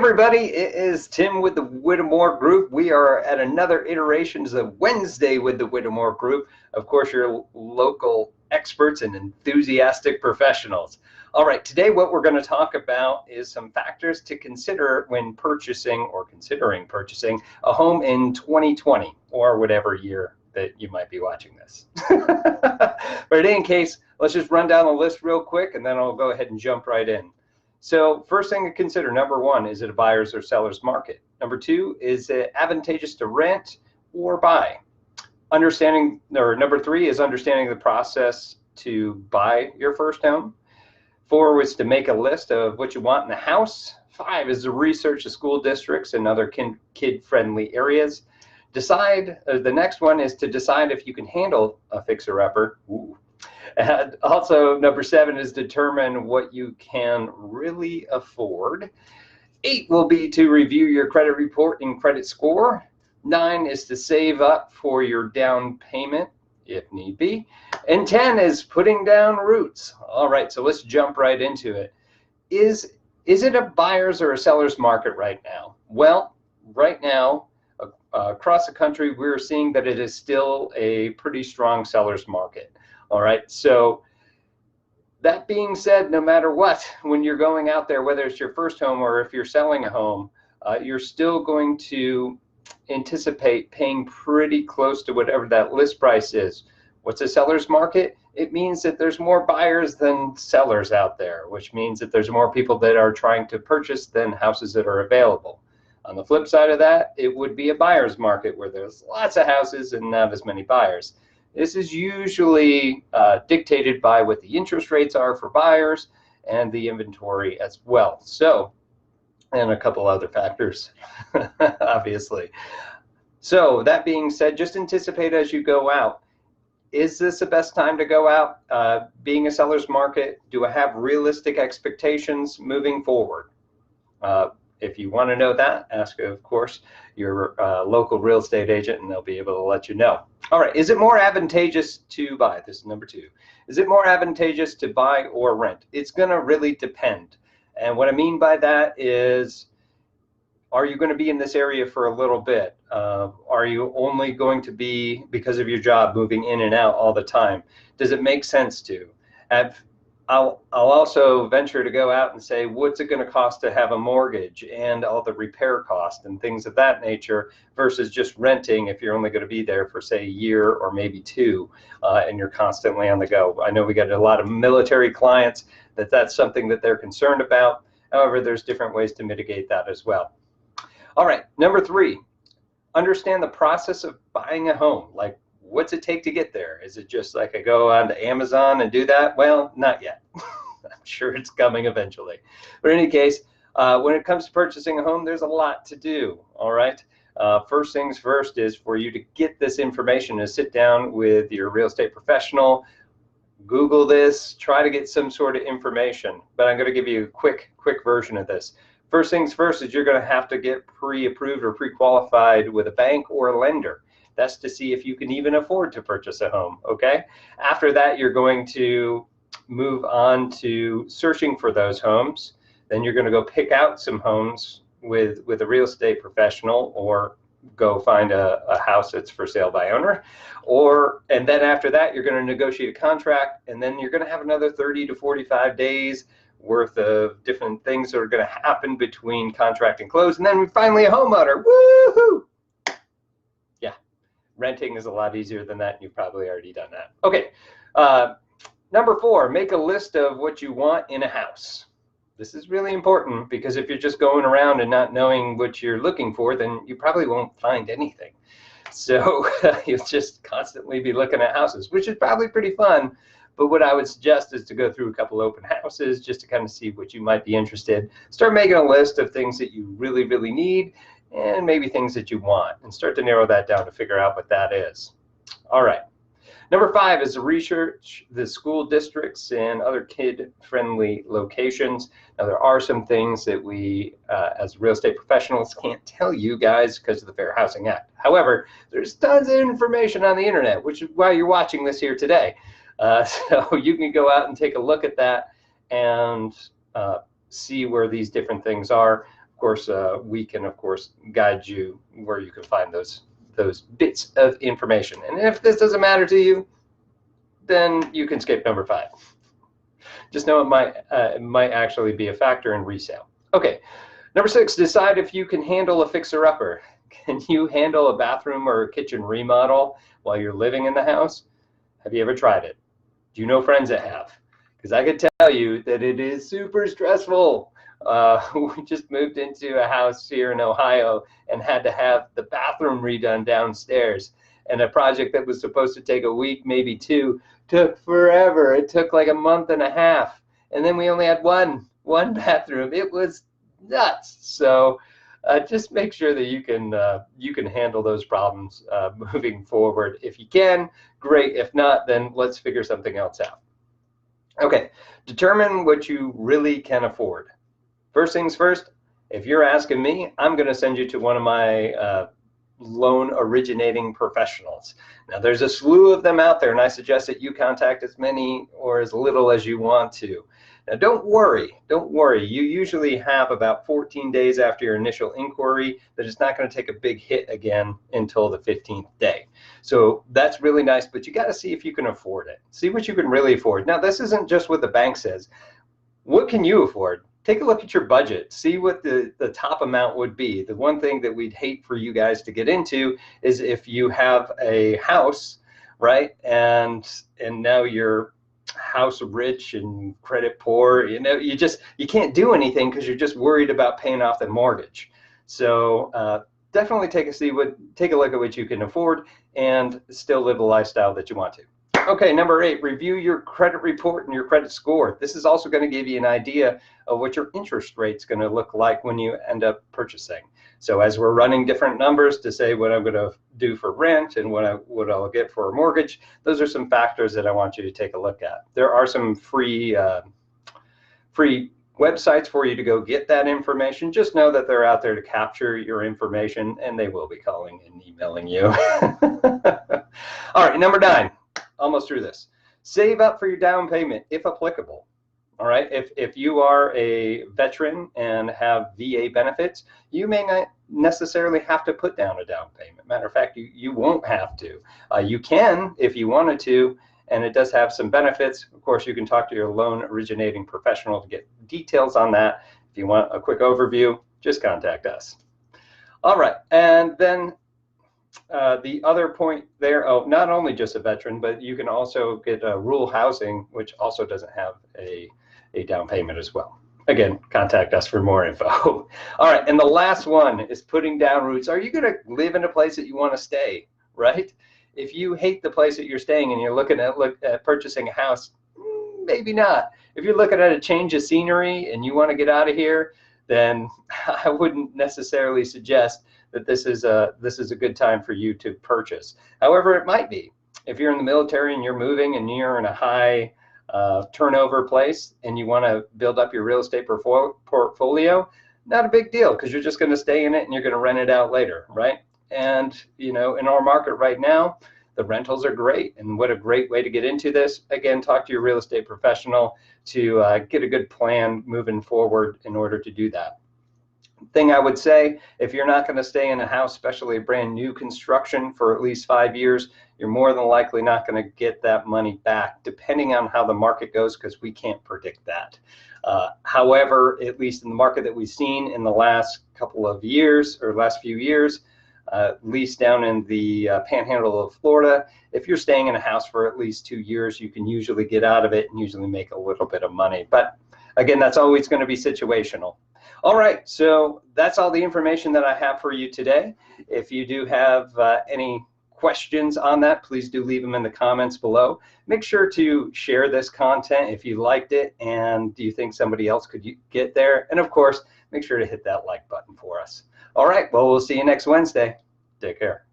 everybody, it is Tim with the Whittemore Group. We are at another iterations of Wednesday with the Whittemore Group. Of course, your local experts and enthusiastic professionals. All right, today what we're going to talk about is some factors to consider when purchasing or considering purchasing a home in 2020 or whatever year that you might be watching this. But in any case, let's just run down the list real quick and then I'll go ahead and jump right in. So first thing to consider, number one, is it a buyer's or seller's market? Number two, is it advantageous to rent or buy? Number three is understanding the process to buy your first home. 4 was to make a list of what you want in the house. 5 is to research the school districts and other kid-friendly areas. The next one is to decide if you can handle a fixer-upper. And also, number 7 is determine what you can really afford. 8 will be to review your credit report and credit score. 9 is to save up for your down payment, if need be. And 10 is putting down roots. All right, so let's jump right into it. Is it a buyer's or a seller's market right now? Well, right now, across the country, we're seeing that it is still a pretty strong seller's market. All right, so that being said, no matter what, when you're going out there, whether it's your first home or if you're selling a home, you're still going to anticipate paying pretty close to whatever that list price is. What's a seller's market? It means that there's more buyers than sellers out there, which means that there's more people that are trying to purchase than houses that are available. On the flip side of that, it would be a buyer's market where there's lots of houses and not as many buyers. This is usually dictated by what the interest rates are for buyers and the inventory as well. So, and a couple other factors, obviously. So that being said, just anticipate as you go out. Is this the best time to go out? Being a seller's market, do I have realistic expectations moving forward? If you want to know that, ask, of course, your local real estate agent, and they'll be able to let you know. All right, is it more advantageous to buy? This is number 2. Is it more advantageous to buy or rent? It's going to really depend. And what I mean by that is, are you going to be in this area for a little bit? Are you only going to be, because of your job, moving in and out all the time? Does it make sense to? I'll also venture to go out and say, what's it going to cost to have a mortgage and all the repair costs and things of that nature versus just renting if you're only going to be there for, say, a year or maybe 2 and you're constantly on the go. I know we got a lot of military clients that's something that they're concerned about. However, there's different ways to mitigate that as well. All right, number 3, understand the process of buying a home. Like, what's it take to get there? Is it just like I go onto Amazon and do that? Well, not yet. I'm sure it's coming eventually. But in any case, when it comes to purchasing a home, there's a lot to do, all right? First things first is for you to get this information is sit down with your real estate professional, Google this, try to get some sort of information. But I'm going to give you a quick version of this. First things first is you're going to have to get pre-approved or pre-qualified with a bank or a lender. That's to see if you can even afford to purchase a home, okay? After that, you're going to move on to searching for those homes. Then you're going to go pick out some homes with a real estate professional or go find a house that's for sale by owner. And then after that, you're going to negotiate a contract, and then you're going to have another 30 to 45 days worth of different things that are going to happen between contract and close. And then finally a homeowner, woohoo! Renting is a lot easier than that, and you've probably already done that. Okay, number 4, make a list of what you want in a house. This is really important because if you're just going around and not knowing what you're looking for, then you probably won't find anything. So you'll just constantly be looking at houses, which is probably pretty fun. But what I would suggest is to go through a couple open houses just to kind of see what you might be interested. Start making a list of things that you really, really need, and maybe things that you want, and start to narrow that down to figure out what that is. All right. Number 5 is to research the school districts and other kid-friendly locations. Now, there are some things that we, as real estate professionals, can't tell you guys because of the Fair Housing Act. However, there's tons of information on the internet, which is why you're watching this here today. So you can go out and take a look at that and see where these different things are. of course, we can, of course, guide you where you can find those bits of information. And if this doesn't matter to you, then you can skip number 5. Just know it might actually be a factor in resale. Okay, number 6, decide if you can handle a fixer-upper. Can you handle a bathroom or a kitchen remodel while you're living in the house? Have you ever tried it? Do you know friends that have? Because I could tell you that it is super stressful. We just moved into a house here in Ohio and had to have the bathroom redone downstairs. And a project that was supposed to take a week, maybe 2, took forever. It took like a month and a half. And then we only had one bathroom. It was nuts. So just make sure that you can handle those problems moving forward. If you can, great. If not, then let's figure something else out. Okay, determine what you really can afford. First things first, if you're asking me, I'm going to send you to one of my loan originating professionals. Now, there's a slew of them out there, and I suggest that you contact as many or as little as you want to. Now, don't worry. You usually have about 14 days after your initial inquiry that it's not going to take a big hit again until the 15th day. So that's really nice, but you got to see if you can afford it. See what you can really afford. Now, this isn't just what the bank says. What can you afford? Take a look at your budget. See what the top amount would be. The one thing that we'd hate for you guys to get into is if you have a house, right, and now you're house rich and credit poor, you can't do anything because you're just worried about paying off the mortgage. So definitely take a look at what you can afford and still live the lifestyle that you want to. Okay, number 8, review your credit report and your credit score. This is also going to give you an idea of what your interest rate's going to look like when you end up purchasing. So as we're running different numbers to say what I'm going to do for rent and what I'll get for a mortgage, those are some factors that I want you to take a look at. There are some free websites for you to go get that information. Just know that they're out there to capture your information, and they will be calling and emailing you. All right, number 9. Almost through this. Save up for your down payment if applicable. All right, if you are a veteran and have VA benefits, you may not necessarily have to put down a down payment. Matter of fact, you won't have to. You can if you wanted to, and it does have some benefits. Of course, you can talk to your loan originating professional to get details on that. If you want a quick overview, just contact us. All right, and then the other point there, not only just a veteran, but you can also get rural housing, which also doesn't have a down payment as well. Again, contact us for more info. All right, and the last one is putting down roots. Are you going to live in a place that you want to stay, right? If you hate the place that you're staying and you're looking at purchasing a house, maybe not. If you're looking at a change of scenery and you want to get out of here, then I wouldn't necessarily suggest that this is a good time for you to purchase. However, it might be. If you're in the military and you're moving and you're in a high turnover place and you want to build up your real estate portfolio, not a big deal, because you're just going to stay in it and you're going to rent it out later, right? And in our market right now, the rentals are great, and what a great way to get into this. Again, talk to your real estate professional to get a good plan moving forward in order to do that. Thing I would say, if you're not going to stay in a house, especially a brand new construction, for at least 5 years, you're more than likely not going to get that money back, depending on how the market goes, because we can't predict that. However, at least in the market that we've seen in the last couple of years, or last few years, at least down in the panhandle of Florida, if you're staying in a house for at least 2 years, you can usually get out of it and usually make a little bit of money. But again, that's always going to be situational. All right, so that's all the information that I have for you today. If you do have any questions on that, please do leave them in the comments below. Make sure to share this content if you liked it and do you think somebody else could get there. And of course, make sure to hit that like button for us. All right, well, we'll see you next Wednesday. Take care.